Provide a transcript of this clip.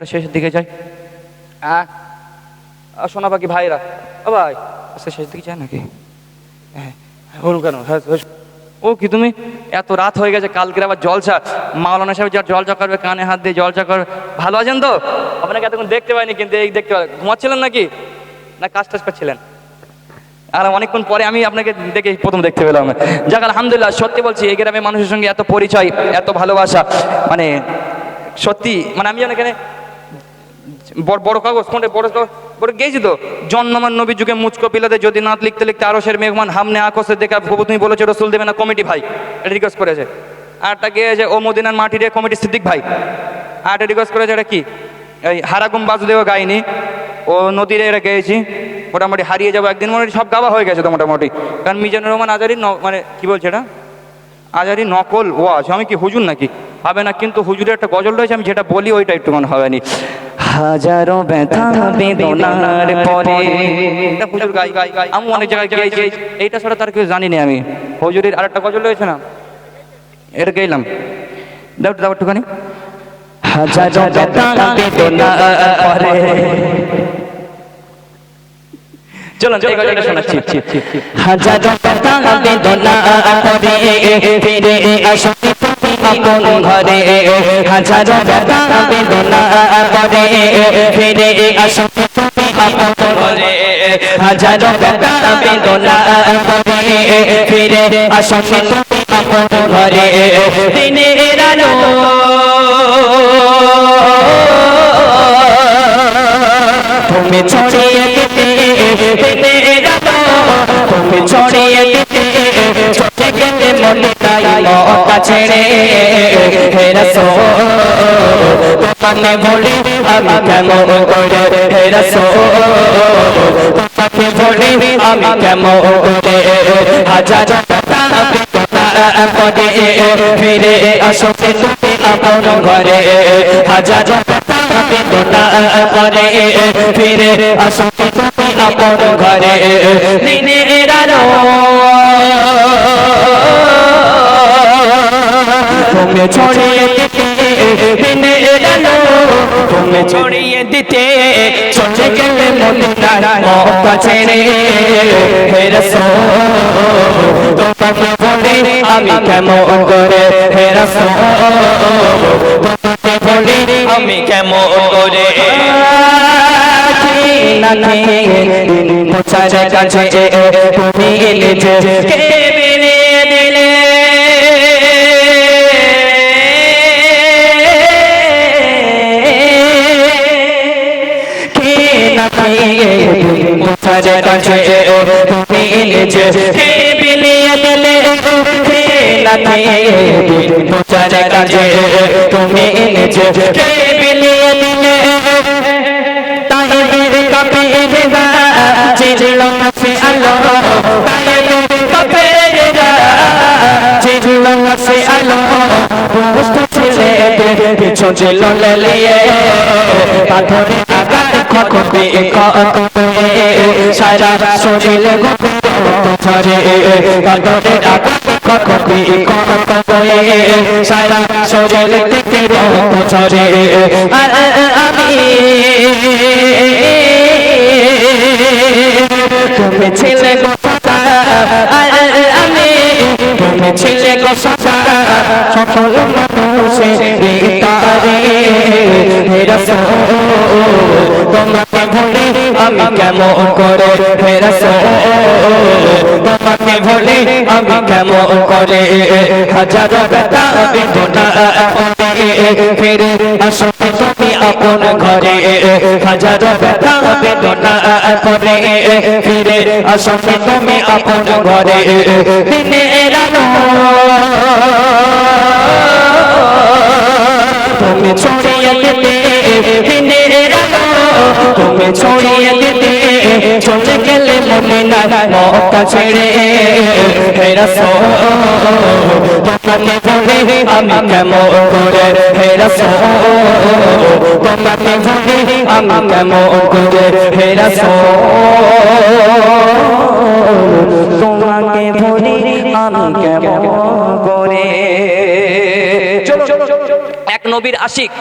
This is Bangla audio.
শেষের দিকে যাই। হ্যাঁ সোনা পাখি ভাইরা, ও ভাই আজকে শেষের দিকে যায় নাকি? হ্যাঁ বলুন কেন? হ্যাঁ ও কি তুমি, এত রাত হয়ে গেছে, কালকের আবার জলসা, মাওলানা সাহেব যার জলসা করবে, কানে হাত দিয়ে জলসা করবে। ভালো আছেন তো? আপনাকে এতক্ষণ দেখতে পাইনি, কিন্তু এই দেখতে পাই। ঘুমাচ্ছিলেন নাকি না কাজ টাজ করছিলেন? আর অনেকক্ষণ পরে আমি আপনাকে দেখে প্রথম দেখতে পেলাম। যাক আলহামদুলিল্লাহ, সত্যি বলছি এই গ্রামে মানুষের সঙ্গে এত পরিচয়, এত ভালোবাসা, মানে সত্যি, মানে আমি এখানে বড় কাগজ কোনটা, বড় গেয়েছি তো, জন্মমান নবী যুগে মুচকো পিলাতে যদি নাত লিখতে লিখতে আরো সের মেঘমান হামনে আকসে দেখা প্রভু তুমি বলেছো রসুল দেবে না কমিটি ভাই, এটা রিকোয়েস্ট করেছে। আরটা গিয়েছে ও মদিনার মাটির কমিটি সিদ্দিক ভাই, আরটা রিকোয়েস্ট করেছে এটা কি এই হারাগুম বাজুদেও গাইনি, ও নদীরে এটা গেয়েছি, মোটামুটি হারিয়ে যাবো একদিন, মোটামুটি সব গাওয়া হয়ে গেছে তো মোটামুটি। কারণ মিজানুর রহমান আজারি মানে কি বলছে এটা, আজারি নকল ওয়াজ, আমি কি হুজুর নাকি হবে না, কিন্তু হুজুরের একটা গজল রয়েছে, আমি যেটা বলি ওইটা একটু মনে হবে নি। হাজারো ব্যথা বেদনার পরে, এটা হুজুর গাই, আমি অনেক জায়গায় গেয়েছি, এইটা ছাড়া তার কেউ জানি না আমি। হুজুরের আরেকটা গজল রয়েছে না, এটা গেলাম, দাও একটুখানি। হাজারো ব্যথা বেদনার পরে, চলুন এই গজলটা শোনাচ্ছি। হাজারো ব্যথা বেদনার পরে ফিরে আসো আপন ঘরে, হাজারো ব্যথা বেদনার পরে ফিরে আসো আপন ঘরে, হাজারো ব্যথা বেদনার পরে ফিরে আসো আপন ঘরে। দিনের আলো তুমি ছড়িয়ে দিতে, দিনের আলো তুমি ছড়িয়ে দিতে, ছড়ে গেলে মনে তাই মক্কা ছেড়ে। হে রাসূল তোমাকে বলি আমি কেমন করে, হে রাসূল তোমাকে বলি আমি কেমন করে। হাজারো ব্যথা বেদনার পরে ফিরে আসো তুমি আপন ঘরে, হাজারো ব্যথা বেদনার পরে ফিরে আসো তুমি আপন ঘরে। দিনের আলো তুমি ছড়িয়ে দিতে, দিনের আলো তুমি ছড়িয়ে দিতে, চলে গেলে মদিনার মক্কা ছেড়ে। হে রাসূল তোমাকে বলি আমি কেমন করে, হে রাসূল তোমাকে বলি আমি কেমন করে। পৌঁছার কাছে তুমি এলে যে কেবিলে দিলে, পৌঁছার কাছে তুমি এলে যে কেবিলে দিলে, পৌঁছার কাছে তুমি এলে যে কেবিলে দিলে, চিরলো সে আলো, চিরলো সে আলো, বুঝতে ছিলে পিছু ছিল লেলিয়ে, পাথরে আঘাত খটে খটে সারা শরীরে ঝরে, পাথরে আঘাত খটে খটে সারা শরীরে ঝরে। আর আমি তুমি ছিলে গো সদা, আমি তুমি ছিলে গো সদা, সকল মানুষের হৃদয়ে। হে রাসূল তোমাকে ভুলি আমি কেমন করে, হে রাসূল তোমাকে ভুলি আমি কেমন করে। হাজারো ব্যথা বেদনার পরে ফিরে আসো তুমি আপন ঘরে, হাজারো ব্যথা বেদনার পরে ফিরে আসো তুমি আপন ঘরে। দিনের আলো তুমি ছড়িয়ে দিতে, দিনের আলো তুমি ছড়িয়ে দিতে, চলে গেলে মদিনার মক্কা ছেড়ে। হে রাসূল তোমাকে বলি আমি কেমন করে, হে রাসূল তোমাকে বলি আমি কেমন করে, হে রাসূল তোমাকে বলি আমি কেমন করে। চলো এক নবীর আশিক